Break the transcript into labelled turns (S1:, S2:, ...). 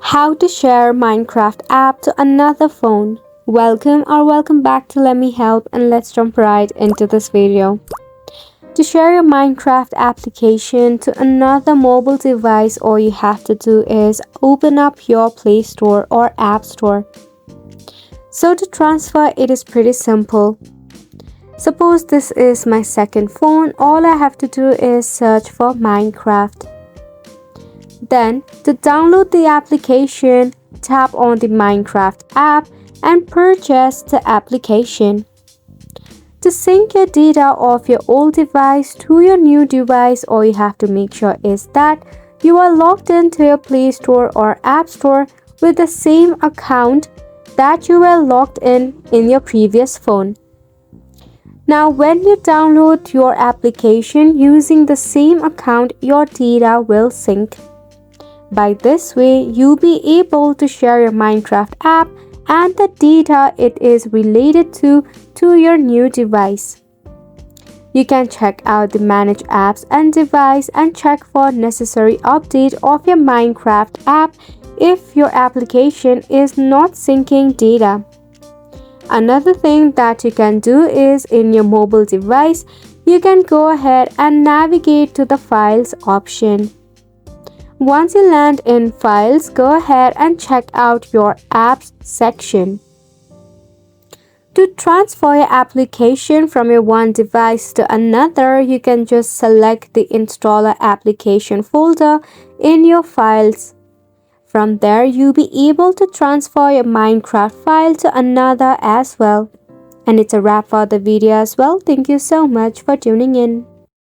S1: How to share Minecraft app to another phone. Welcome back to Let Me Help, and let's jump right into this video. To share your Minecraft application to another mobile device, all you have to do is open up your Play Store or App Store. So to transfer it is pretty simple. Suppose this is my second phone, all I have to do is search for Minecraft. Then, to download the application, tap on the Minecraft app and purchase the application. To sync your data of your old device to your new device, all you have to make sure is that you are logged into your Play Store or App Store with the same account that you were logged in your previous phone. Now, when you download your application using the same account, your data will sync. By this way, you'll be able to share your Minecraft app and the data it is related to your new device. You can check out the Manage Apps and Device and check for necessary update of your Minecraft app if your application is not syncing data. Another thing that you can do is in your mobile device, you can go ahead and navigate to the Files option. Once you land in Files, go ahead and check out your Apps section. To transfer your application from your one device to another, you can just select the Installer Application folder in your Files. From there, you'll be able to transfer your Minecraft file to another as well. And it's a wrap for the video as well. Thank you so much for tuning in.